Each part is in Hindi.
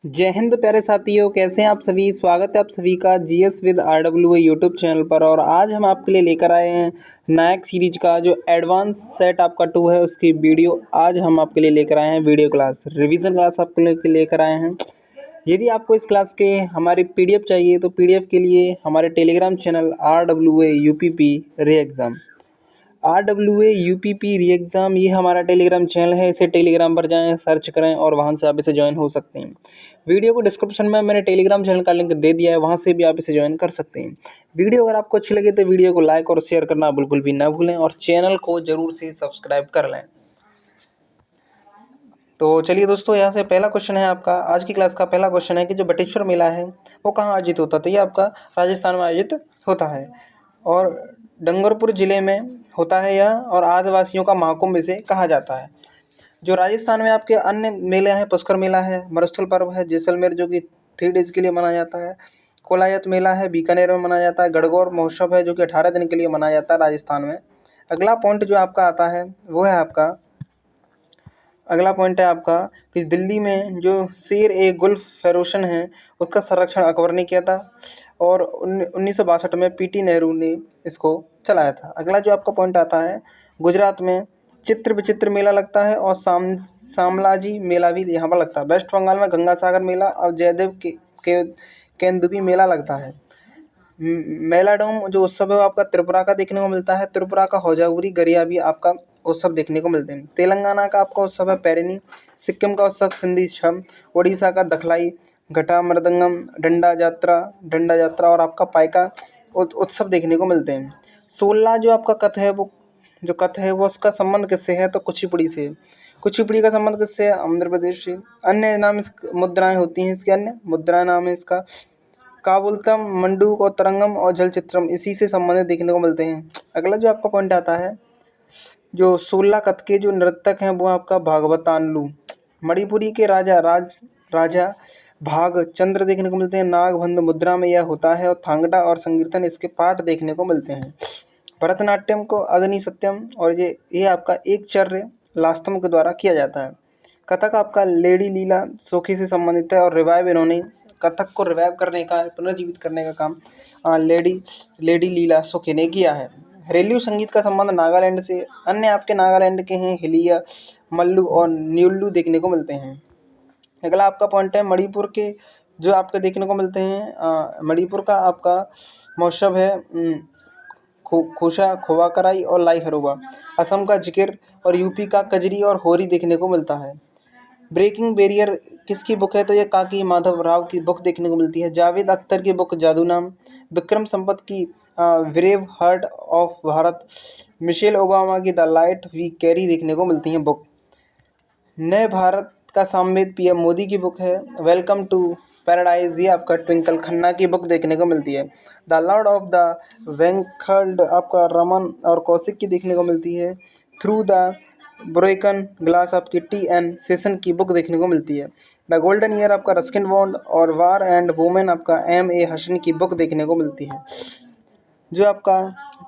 जय हिंद प्यारे साथियों, कैसे हैं आप सभी। स्वागत है आप सभी का GS with RW YouTube channel पर। और आज हम आपके लिए लेकर आए हैं नायक सीरीज का जो एडवांस सेट आपका 2 है उसकी वीडियो। आज हम आपके लिए लेकर आए हैं वीडियो क्लास, रिवीजन क्लास आपके लिए लेकर आए हैं। यदि आपको इस क्लास के हमारी पीडीएफ चाहिए तो पीडीएफ के लिए हमारे टेलीग्राम चैनल RWA UPP री एग्ज़ाम, RWA UPP री एग्ज़ाम, ये हमारा टेलीग्राम चैनल है। इसे टेलीग्राम पर जाएं, सर्च करें और वहां से आप इसे ज्वाइन हो सकते हैं। वीडियो को डिस्क्रिप्शन में मैंने टेलीग्राम चैनल का लिंक दे दिया है, वहां से भी आप इसे ज्वाइन कर सकते हैं। वीडियो अगर आपको अच्छी लगे तो वीडियो को लाइक और शेयर करना बिल्कुल भी ना भूलें और चैनल को ज़रूर से सब्सक्राइब कर लें। तो चलिए दोस्तों, यहाँ से पहला क्वेश्चन है आपका। आज की क्लास का पहला क्वेश्चन है कि जो बटेश्वर मेला है वो कहाँ आयोजित होता है। तो ये आपका राजस्थान में आयोजित होता है और डूंगरपुर जिले में होता है यह, और आदिवासियों का महाकुंभ इसे कहा जाता है। जो राजस्थान में आपके अन्य मेले हैं, पुष्कर मेला है, मरुस्थल पर्व है जैसलमेर जो कि 3 डेज के लिए मनाया जाता है, कोलायत मेला है बीकानेर में मनाया जाता है, गणगौर महोत्सव है जो कि 18 दिन के लिए मनाया जाता है राजस्थान में। अगला पॉइंट जो आपका आता है वो है आपका, अगला पॉइंट है आपका कि दिल्ली में जो शेर ए गुल्फ फेडरेशन है उसका संरक्षण अकबर ने किया था और 1962 में पीटी नेहरू ने इसको चलाया था। अगला जो आपका पॉइंट आता है, गुजरात में चित्र विचित्र मेला लगता है और शामलाजी मेला भी यहाँ पर लगता है। वेस्ट बंगाल में गंगा सागर मेला और जयदेव के केंदुबी मेला लगता है। मेलाडोम जो उत्सव है वो आपका त्रिपुरा का देखने को मिलता है। त्रिपुरा का होजाउरी गरिया भी आपका उत्सव देखने को मिलते हैं। तेलंगाना का आपका उत्सव है पेरिनी। सिक्किम का उत्सव सिंधी छम। उड़ीसा का दखलाई, घटा मृदंगम, डंडा यात्रा और आपका पाइका उत्सव देखने को मिलते हैं। 16 जो आपका कथ है वो उसका संबंध किससे है, तो कुचिपुड़ी से। कुचिपुड़ी का संबंध किससे है, आंध्र प्रदेश से। अन्य नाम इस मुद्राएं होती हैं, इसके अन्य मुद्रा नाम है इसका काबुलतम, मंडूक और तरंगम और जलचित्रम, इसी से संबंधित देखने को मिलते हैं। अगला जो आपका पॉइंट आता है, जो 16 कथ के जो नर्तक हैं वो आपका भागवतानलू। मणिपुरी के राजा भाग चंद्र देखने को मिलते हैं। नागभंद मुद्रा में यह होता है और थांगड़ा और संकीर्तन इसके पाठ देखने को मिलते हैं। भरतनाट्यम को अग्नि सत्यम और ये आपका एक चर्य लास्तम के द्वारा किया जाता है। कथक आपका लेडी लीला सोखी से संबंधित है और रिवाइव इन्होंने कथक को रिवाइव करने का, पुनर्जीवित करने का काम लेडी लीला सोखी ने किया है। घरेलू संगीत का संबंध नागालैंड से। अन्य आपके नागालैंड के हैं हिलिया, मल्लू और न्यूल्लू देखने को मिलते हैं। अगला आपका पॉइंट है मणिपुर के जो आपके देखने को मिलते हैं। मणिपुर का आपका महोत्सव है खोशा खोवाकराई और लाई हरोबा। असम का जिक्र और यूपी का कजरी और होरी देखने को मिलता है। ब्रेकिंग बैरियर किसकी बुक है, तो ये काकी माधव राव की बुक देखने को मिलती है। जावेद अख्तर की बुक जादू नाम। विक्रम संपत की brave heart of Bharat. Michelle Obama की द लाइट वी कैरी देखने को मिलती हैं बुक। नए भारत का सामवेद पीएम मोदी की बुक है। वेलकम टू पैराडाइज, ये आपका ट्विंकल खन्ना की बुक देखने को मिलती है। द लॉर्ड ऑफ द वेंकल्ड आपका रमन और कौशिक की देखने को मिलती है। थ्रू द ब्रोकन ग्लास आपकी TN सेशन की बुक देखने को मिलती है। द गोल्डन ईयर आपका रस्किन बॉन्ड और वार एंड वुमेन आपका MA हसन की बुक देखने को मिलती है। जो आपका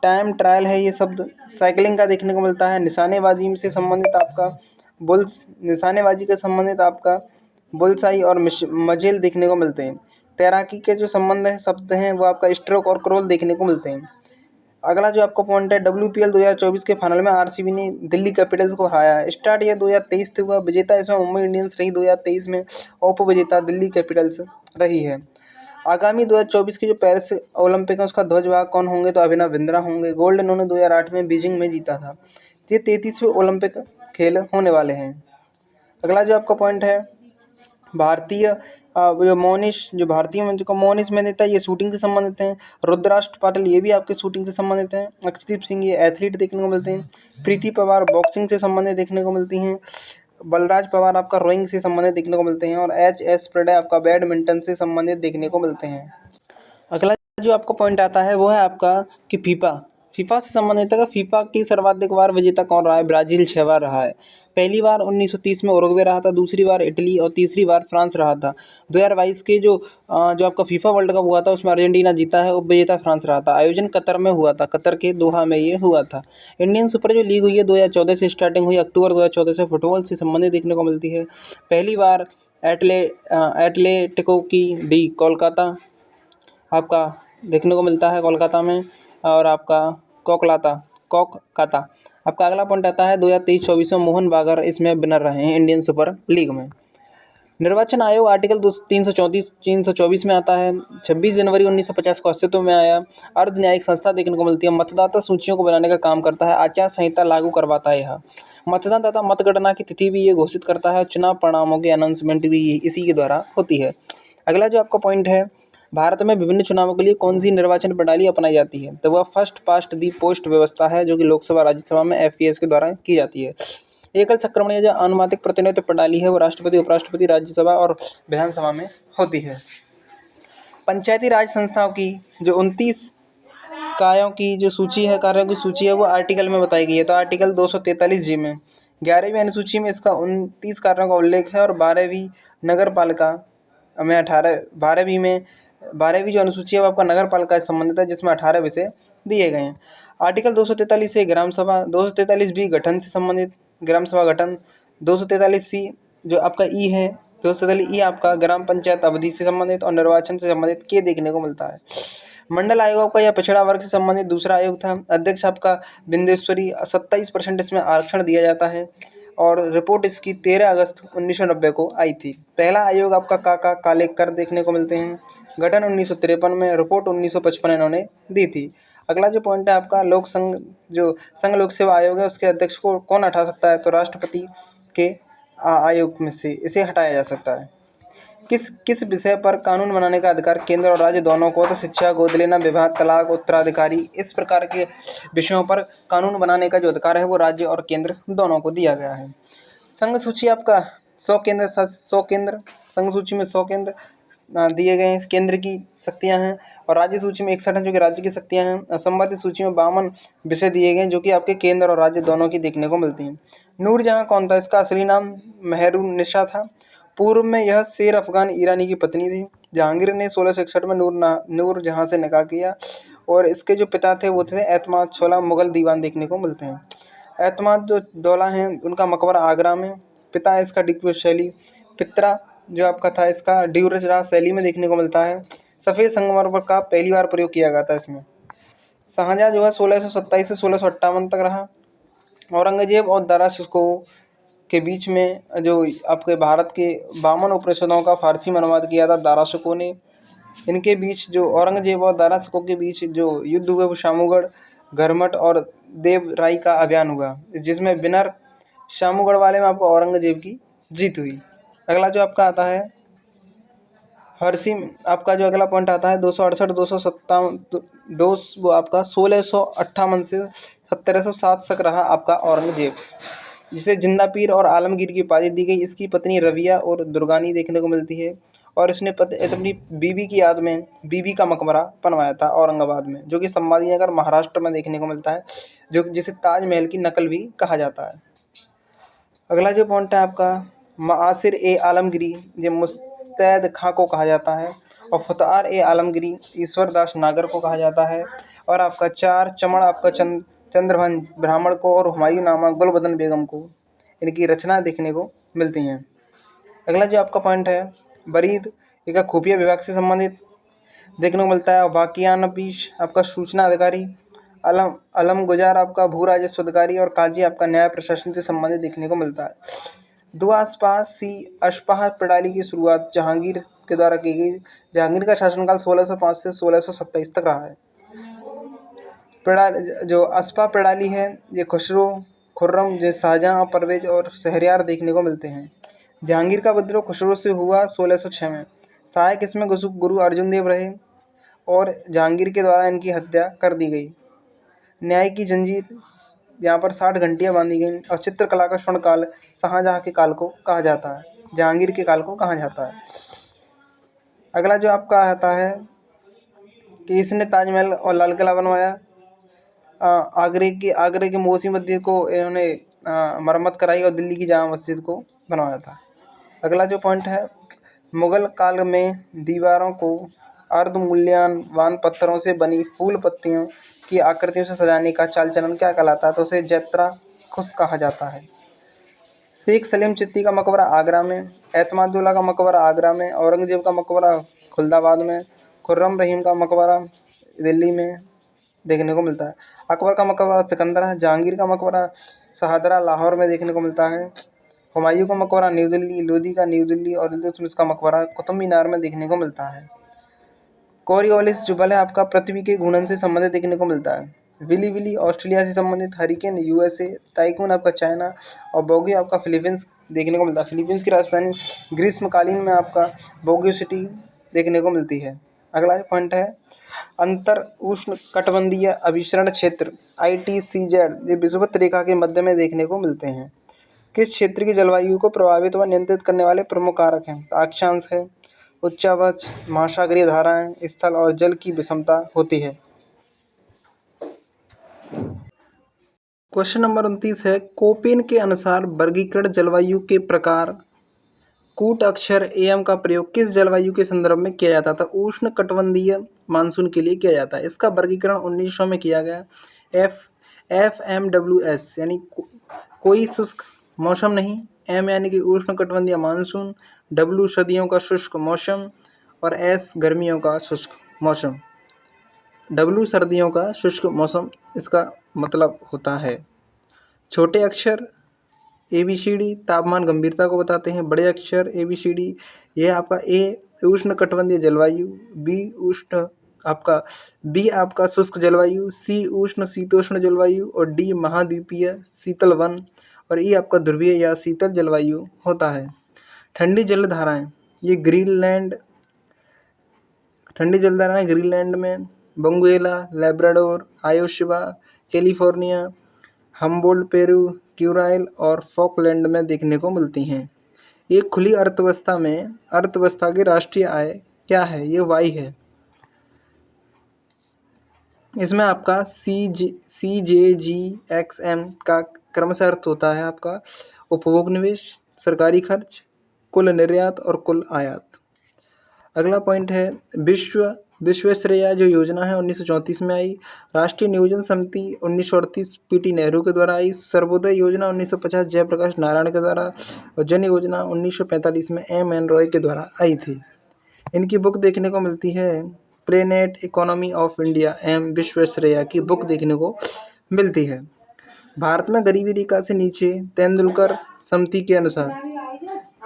टाइम ट्रायल है ये शब्द साइकिलिंग का देखने को मिलता है। निशानेबाजी से संबंधित आपका निशानेबाजी के संबंधित आपका बुलसाई और मजेल देखने को मिलते हैं। तैराकी के जो संबंध है शब्द हैं वो आपका स्ट्रोक और क्रोल देखने को मिलते हैं। अगला जो आपका पॉइंट है, WPL 2024 के फाइनल में RCB ने दिल्ली कैपिटल्स को हराया। स्टार्ट यह 2023 से हुआ। विजेता इसमें मुंबई इंडियंस रही 2023 में, उप विजेता दिल्ली कैपिटल्स रही है। आगामी 2024 के जो पेरिस ओलंपिक है उसका ध्वजवाहक कौन होंगे, तो अभिनव बिंद्रा होंगे। गोल्ड इन्होंने 2008 में बीजिंग में जीता था। ये 33वें ओलंपिक खेल होने वाले हैं। अगला जो आपका पॉइंट है, भारतीय जो भारतीय मंच का मोनिश में देता है ये शूटिंग से संबंधित हैं। रुद्राष्ट्र पाटिल ये भी आपके शूटिंग से संबंधित हैं। अक्षदीप सिंह ये एथलीट देखने को मिलते हैं। प्रीति पवार बॉक्सिंग से संबंधित देखने को मिलती हैं। बलराज पवार आपका रोइंग से संबंधित देखने को मिलते हैं और HS प्रणय आपका बैडमिंटन से संबंधित देखने को मिलते हैं। अगला जो आपका पॉइंट आता है वो है आपका कि फीफा से संबंधित है। फीफा की सर्वाधिक बार विजेता कौन रहा है, ब्राज़ील 6 बार रहा है। पहली बार 1930 में उरुग्वे रहा था, दूसरी बार इटली और तीसरी बार फ्रांस रहा था। 2022 के जो आपका फीफा वर्ल्ड कप हुआ था उसमें अर्जेंटीना जीता है, उपविजेता फ्रांस रहा था। आयोजन कतर में हुआ था, कतर के दोहा में ये हुआ था। इंडियन सुपर जो लीग हुई है 2014 से स्टार्टिंग हुई, अक्टूबर 2014 से फुटबॉल से संबंधित देखने को मिलती है। पहली बार एटलेटिको की डी कोलकाता आपका देखने को मिलता है कोलकाता में, और आपका कोलकाता। आपका अगला पॉइंट आता है 2023-24 में मोहन बागान इसमें विनर रहे हैं इंडियन सुपर लीग में। निर्वाचन आयोग आर्टिकल 324 में आता है। 26 जनवरी 1950 को अस्तित्व में आया। अर्ध न्यायिक संस्था देखने को मिलती है। मतदाता सूचियों को बनाने का काम करता है। आचार संहिता लागू करवाता है यह। मतदाता मतगणना की तिथि भी ये घोषित करता है। चुनाव परिणामों की अनाउंसमेंट भी इसी के द्वारा होती है। अगला जो आपका पॉइंट है, भारत में विभिन्न चुनावों के लिए कौन सी निर्वाचन प्रणाली अपनाई जाती है, तो वह फर्स्ट पास्ट दी पोस्ट व्यवस्था है, जो कि लोकसभा राज्यसभा में एफपीएस के द्वारा की जाती है। एकल संक्रमणीय जो अनुमानित प्रतिनिधित्व प्रणाली है वो राष्ट्रपति, उपराष्ट्रपति, राज्यसभा और विधानसभा में होती है। पंचायती राज संस्थाओं की जो 29 कार्यों की जो सूची है, कार्यों की सूची है वो आर्टिकल में बताई गई है। तो आर्टिकल 243 जी में 11वीं अनुसूची में इसका 29 कार्यों का उल्लेख है, और 12वीं नगर पालिका में 12वीं जो अनुसूची है वो आपका नगर पालिका से संबंधित है, जिसमें 18 विषय दिए गए हैं। आर्टिकल 243 से ग्राम सभा, 243 बी गठन से संबंधित, ग्राम सभा गठन। 243 सी जो आपका ई है, 243 ई आपका ग्राम पंचायत अवधि से संबंधित और निर्वाचन से संबंधित के देखने को मिलता है। मंडल आयोग का यह पिछड़ा वर्ग से संबंधित दूसरा आयोग था। अध्यक्ष आपका बिंदेश्वरी, 27% इसमें आरक्षण दिया जाता है, और रिपोर्ट इसकी 13 अगस्त 1990 को आई थी। पहला आयोग आपका काका कालेकर देखने को मिलते हैं। गठन 1953 में, रिपोर्ट 1955 इन्होंने दी थी। अगला जो पॉइंट है आपका लोक संघ, जो संघ लोक सेवा आयोग है उसके अध्यक्ष को कौन हटा सकता है, तो राष्ट्रपति के आयोग में से इसे हटाया जा सकता है। किस विषय पर कानून बनाने का अधिकार केंद्र और राज्य दोनों को, तो शिक्षा, गोद लेना, विवाह, तलाक, उत्तराधिकारी, इस प्रकार के विषयों पर कानून बनाने का जो अधिकार है वो राज्य और केंद्र दोनों को दिया गया है। संघ सूची आपका 100 केंद्र संघ सूची में 100 केंद्र दिए गए हैं, केंद्र की शक्तियां हैं, और राज्य सूची में 61 हैं जो कि राज्य की शक्तियां हैं। असंबद्ध सूची में 52 विषय दिए गए हैं जो कि आपके केंद्र और राज्य दोनों की देखने को मिलती हैं। नूरजहां कौन था, इसका असली नाम मेहरुन्निसा था। पूर्व में यह शेर अफगान ईरानी की पत्नी थी। जहांगीर ने 1661 में नूरजहां से निकाह किया, और इसके जो पिता थे वो थे एतमाद शौला, मुगल दीवान देखने को मिलते हैं। एतमाद जो दौला हैं उनका मकबरा आगरा में। पिता इसका डिक्वेट शैली, पितरा जो आपका था इसका ड्यूरजरा शैली में देखने को मिलता है। सफ़ेद संगमरमर का पहली बार प्रयोग किया गया था इसमें। शाहजहाँ जो है 1627 से 1658 तक रहा। औरंगजेब और दारा शिकोह के बीच में जो आपके भारत के 52 उपनिषदों का फारसी में अनुवाद किया था दारा शिकोह ने। इनके बीच जो औरंगजेब और दारा शिकोह के बीच जो युद्ध हुए वो शामूगढ़, गरमट और देवराई का अभियान हुआ, जिसमें विनर शामूगढ़ वाले में आपको औरंगजेब की जीत हुई। अगला जो आपका आता है फारसी, आपका जो अगला पॉइंट आता है 268 257 वो आपका 1658 से 1707 तक रहा आपका औरंगजेब, जिसे जिंदा पीर और आलमगीर की उपाधि दी गई। इसकी पत्नी रविया और दुर्गानी देखने को मिलती है, और इसने अपनी बीवी की याद में बीबी का मकबरा बनवाया था औरंगाबाद में, जो कि संभाजी नगर महाराष्ट्र में देखने को मिलता है, जो जिसे ताजमहल की नकल भी कहा जाता है। अगला जो पॉइंट है आपका मासिर ए आलमगिरी, ये मुस्तैद खां को कहा जाता है, और फुतआर ए आलमगिरी ईश्वर दास नागर को कहा जाता है, और आपका चार चमड़ आपका चंद्रभान ब्राह्मण को और हुमायूं नामा गुलबदन बेगम को इनकी रचना देखने को मिलती हैं। अगला जो आपका पॉइंट है बरीद, एक खुफिया विभाग से संबंधित देखने को मिलता है। वाकियानपीश आपका सूचना अधिकारी, अलम गुजार आपका भू राजस्व अधिकारी, और काजी आपका न्याय प्रशासन से संबंधित देखने को मिलता है। अशपाह प्रणाली की शुरुआत जहांगीर के द्वारा की गई। जहांगीर का शासनकाल 1605 से 1627 तक रहा है। जो अस्पा प्रणाली है ये खुसरो, खुर्रम, शाहजहाँ, परवेज और शहरयार देखने को मिलते हैं। जहांगीर का विद्रोह खुसरो से हुआ 1606 में। सहायक इसमें गुरु अर्जुन देव रहे, और जहांगीर के द्वारा इनकी हत्या कर दी गई। न्याय की जंजीर, यहाँ पर 60 घंटियाँ बांधी गई, और चित्रकला का स्वर्ण काल शाहजहाँ के काल को कहा जाता है, जहांगीर के काल को कहा जाता है। अगला जो आपका आता है कि इसने ताजमहल और लाल किला बनवाया। आगरे के मोगसी मस्जिद को इन्होंने मरम्मत कराई और दिल्ली की जामा मस्जिद को बनवाया था। अगला जो पॉइंट है, मुगल काल में दीवारों को अर्धमूल्यवान पत्थरों से बनी फूल पत्तियों की आकृतियों से सजाने का चाल चलन क्या कहलाता है? तो उसे जैत्रा खुश कहा जाता है। शेख सलीम चिश्ती का मकबरा आगरा में, एतमादुल्ला का मकबरा आगरा में, औरंगजेब का मकबरा खुलदाबाद में, खुर्रम रहीम का मकबरा दिल्ली में देखने को मिलता है। अकबर का मकबरा सिकंदरा, जहांगीर का मकबरा शहादरा लाहौर में देखने को मिलता है। हुमायूं का मकबरा न्यू दिल्ली, लोधी का न्यू दिल्ली और इल्तुतमिश का मकबरा कुतुब मीनार में देखने को मिलता है। कोरियोलिस जो बल है आपका पृथ्वी के घूर्णन से संबंधित देखने को मिलता है। विली विली ऑस्ट्रेलिया से संबंधित, हरिकेन यूएसए, टाइकून आपका चाइना और बोगी आपका फिलीपींस देखने को मिलता है। फिलीपींस की राजधानी ग्रीष्मकालीन में आपका बोगी सिटी देखने को मिलती है। अगला पॉइंट है, अंतर उष्ण कटिबंधीय अभिसरण क्षेत्र ITCZ ये विषुवत रेखा के मध्य में देखने को मिलते हैं। किस क्षेत्र की जलवायु को प्रभावित व नियंत्रित करने वाले प्रमुख कारक हैं? अक्षांश है, उच्चावच, महासागरीय धाराएं, स्थल और जल की विषमता होती है। क्वेश्चन नंबर 29 है, कोपेन के अनुसार वर्गीकरण जलवायु के प्रकार कूट अक्षर AM का प्रयोग किस जलवायु के संदर्भ में किया जाता था? उष्ण कटिबंधीय मानसून के लिए किया जाता है। इसका वर्गीकरण 1900 में किया गया। FMWS यानी कोई शुष्क मौसम नहीं, M यानी कि उष्ण कटिबंधीय मानसून, W सर्दियों का शुष्क मौसम और S गर्मियों का शुष्क मौसम। W सर्दियों का शुष्क मौसम इसका मतलब होता है। छोटे अक्षर ABCD तापमान गंभीरता को बताते हैं। बड़े अक्षर ABCD यह आपका A उष्ण कटिबंधीय जलवायु, B आपका शुष्क जलवायु, C उष्ण शीतोष्ण जलवायु और D महाद्वीपीय शीतल वन और E आपका ध्रुवीय या शीतल जलवायु होता है। ठंडी जलधाराएं ये ठंडी जलधाराएं ग्रीनलैंड में, Benguela, Labrador, Oyashio, California, Humboldt Peru, Kuril और फॉकलैंड में देखने को मिलती हैं। एक खुली अर्थव्यवस्था में अर्थव्यवस्था की राष्ट्रीय आय क्या है? ये वाई है। इसमें आपका CJGXM का क्रमशः अर्थ होता है आपका उपभोग निवेश, सरकारी खर्च, कुल निर्यात और कुल आयात। अगला पॉइंट है, विश्वेश्वरैया जो योजना है 1934 में आई। राष्ट्रीय नियोजन समिति 1938 PT नेहरू के द्वारा आई। सर्वोदय योजना 1950 जयप्रकाश नारायण के द्वारा और जन योजना 1945 में MN रॉय के द्वारा आई थी। इनकी बुक देखने को मिलती है planet economy of India M Visvesvaraya की बुक देखने को मिलती है। भारत में गरीबी रेखा से नीचे तेंदुलकर समिति के अनुसार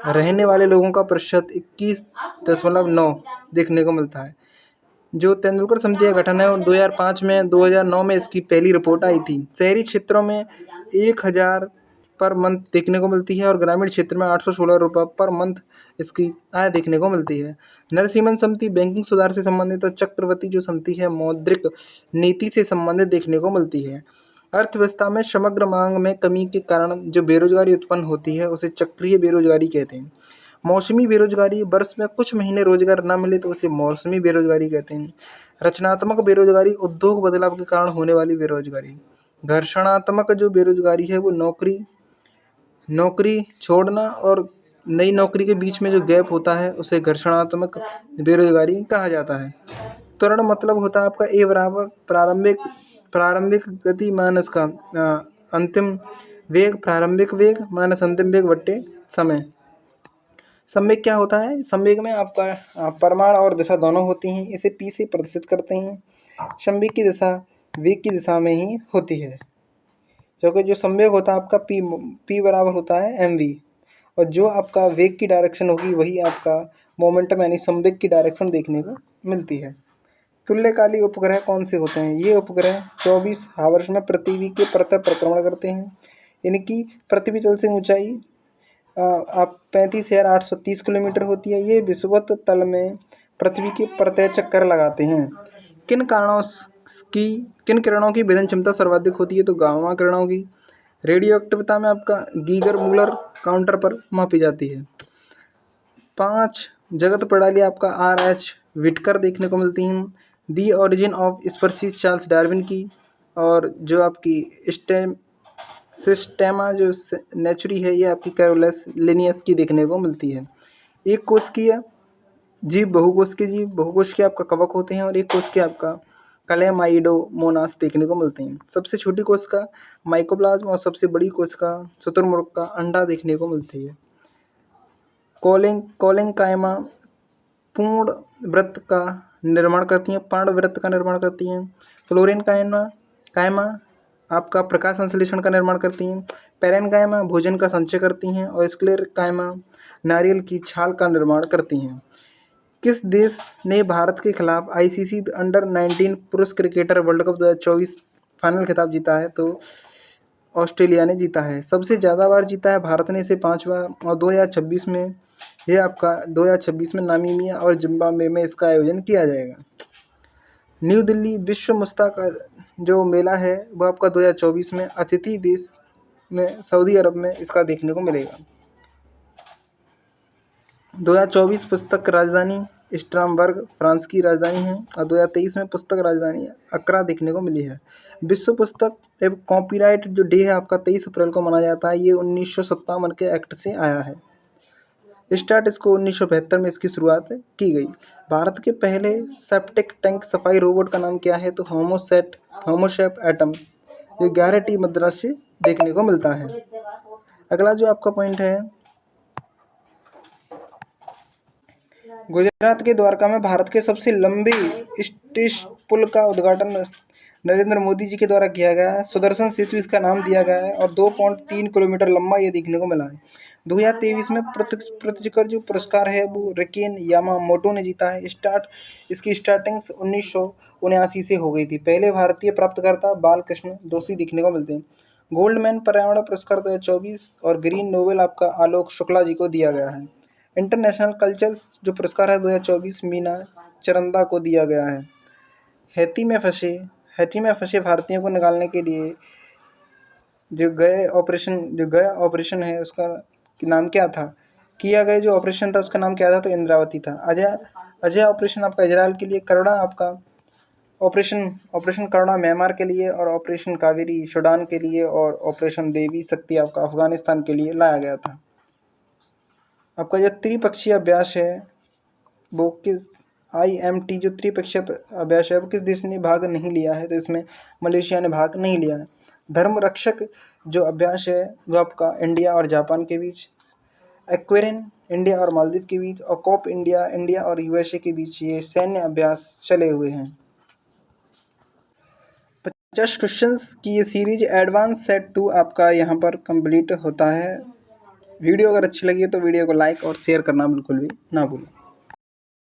रहने वाले लोगों का प्रतिशत 21.9 देखने को मिलता है। जो तेंदुलकर समिति का गठन है और 2009 में इसकी पहली रिपोर्ट आई थी। शहरी क्षेत्रों में 1000 पर मंथ देखने को मिलती है और ग्रामीण क्षेत्र में 816 रुपये पर मंथ इसकी आय देखने को मिलती है। नरसिम्हन समिति बैंकिंग सुधार से संबंधित और चक्रवर्ती जो समिति है मौद्रिक नीति से संबंधित देखने को मिलती है। अर्थव्यवस्था में समग्र मांग में कमी के कारण जो बेरोजगारी उत्पन्न होती है उसे चक्रीय बेरोजगारी कहते हैं। मौसमी बेरोजगारी, वर्ष में कुछ महीने रोजगार न मिले तो उसे मौसमी बेरोजगारी कहते हैं। रचनात्मक बेरोजगारी, उद्योग बदलाव के कारण होने वाली बेरोजगारी। घर्षणात्मक जो बेरोजगारी है वो नौकरी छोड़ना और नई नौकरी के बीच में जो गैप होता है उसे घर्षणात्मक बेरोजगारी कहा जाता है। त्वरण मतलब होता है आपका A बराबर प्रारंभिक गति माइनस का अंतिम वेग, प्रारंभिक वेग माइनस अंतिम वेग बट्टे समय। संवेग क्या होता है? संवेग में आपका परिमाण और दिशा दोनों होती हैं। इसे P से प्रदर्शित करते हैं। संवेग की दिशा वेग की दिशा में ही होती है, क्योंकि जो संवेग होता है आपका P बराबर होता है mv और जो आपका वेग की डायरेक्शन होगी वही आपका मोमेंटम यानी संवेग की डायरेक्शन देखने को मिलती है। तुल्यकालिक उपग्रह कौन से होते हैं? ये उपग्रह 24 आवर्स में पृथ्वी के प्रतः परिक्रमण करते हैं। इनकी पृथ्वी तल से ऊंचाई 35,830 किलोमीटर होती है। ये विषुवत तल में पृथ्वी के प्रत्यय चक्कर लगाते हैं। किन किरणों की भेदन क्षमता सर्वाधिक होती है? तो गामा किरणों की। रेडियो एक्टिविटी में आपका गीगर मूलर काउंटर पर मापी जाती है। 5 जगत प्रणाली आपका RH विटकर देखने को मिलती हैं। The origin of species Charles Darwin की और जो आपकी सिस्टेमा जो नेचुरी है ये आपकी कैरोलस लिनियस की देखने को मिलती है। एक कोशिकीय जीव बहुकोशिकीय जीव बहुकोशिकीय आपका कवक होते हैं और एक कोशिकीय आपका क्लेमाइडोमोनास देखने को मिलते हैं। सबसे छोटी कोशिका माइकोप्लाज्म और सबसे बड़ी कोशिका शुतुरमुर्ग का अंडा देखने को मिलती है। कोलेंकाइमा पूर्ण वृत्त का निर्माण करती हैं, पर्णवृत्त का निर्माण करती हैं। फ्लोरेनकाइमा आपका प्रकाश संश्लेषण का निर्माण करती हैं। पेरेनकाइमा भोजन का संचय करती हैं और स्क्लेरकाइमा नारियल की छाल का निर्माण करती हैं। किस देश ने भारत के खिलाफ आईसीसी अंडर-19 पुरुष क्रिकेटर वर्ल्ड कप 2024 फाइनल खिताब जीता है? तो ऑस्ट्रेलिया ने जीता है। सबसे ज़्यादा बार जीता है भारत ने इसे 5 बार और 2026 में ये आपका 2026 में नामीबिया और जिम्बाब्वे में इसका आयोजन किया जाएगा। न्यू दिल्ली विश्व मुश्ताक जो मेला है वो आपका 2024 में अतिथि देश में सऊदी अरब में इसका देखने को मिलेगा। 2024 पुस्तक राजधानी स्ट्रासबर्ग फ्रांस की राजधानी है और 2023 में पुस्तक राजधानी अक्रा देखने को मिली है। विश्व पुस्तक एवं कॉपीराइट जो डे है आपका 23 अप्रैल को मनाया जाता है। ये 1957 के एक्ट से आया है। स्टार्ट इसको 1972 में इसकी शुरुआत की गई। भारत के पहले सेप्टिक टैंक सफाई रोबोट का नाम क्या है? तो होमोशेप एटम, ये 11T मद्रास से देखने को मिलता है। अगला जो आपका पॉइंट है, गुजरात के द्वारका में भारत के सबसे लंबे स्टील पुल का उद्घाटन नरेंद्र मोदी जी के द्वारा किया गया है। सुदर्शन सेतु इसका नाम दिया गया है और 2.3 किलोमीटर लंबा ये देखने को मिला है। 2023 में प्रतिकर जो पुरस्कार है वो रिकेन यामामोटो ने जीता है। इसकी स्टार्टिंग 1979 से हो गई थी। पहले भारतीय प्राप्तकर्ता बालकृष्ण दोषी देखने को मिलते हैं। गोल्डमैन पर्यावरण पुरस्कार 2024 और ग्रीन नोबेल आपका आलोक शुक्ला जी को दिया गया है। इंटरनेशनल कल्चर्स जो पुरस्कार है 2024 मीना चरंदा को दिया गया है। हैती में फंसे भारतीयों को निकालने के लिए जो गया ऑपरेशन है उसका नाम क्या था? किया गया जो ऑपरेशन था उसका नाम क्या था? तो इंद्रावती था। अजय ऑपरेशन आपका इजराइल के लिए, करुणा आपका ऑपरेशन करुणा म्यांमार के लिए और ऑपरेशन कावेरी सूडान के लिए और ऑपरेशन देवी शक्ति आपका अफगानिस्तान के लिए लाया गया था। आपका जो त्रिपक्षीय अभ्यास है वो किस IMT जो त्रिपक्षीय अभ्यास है वो किस देश ने भाग नहीं लिया है? तो इसमें मलेशिया ने भाग नहीं लिया है। धर्म रक्षक जो अभ्यास है वो आपका इंडिया और जापान के बीच, एक्वेरिन इंडिया और मालदीव के बीच और कॉप इंडिया और USA के बीच ये सैन्य अभ्यास चले हुए हैं। 50 क्वेश्चंस की ये सीरीज एडवांस सेट 2 आपका यहाँ पर कंप्लीट होता है। वीडियो अगर अच्छी लगी है तो वीडियो को लाइक और शेयर करना बिल्कुल भी ना भूलें।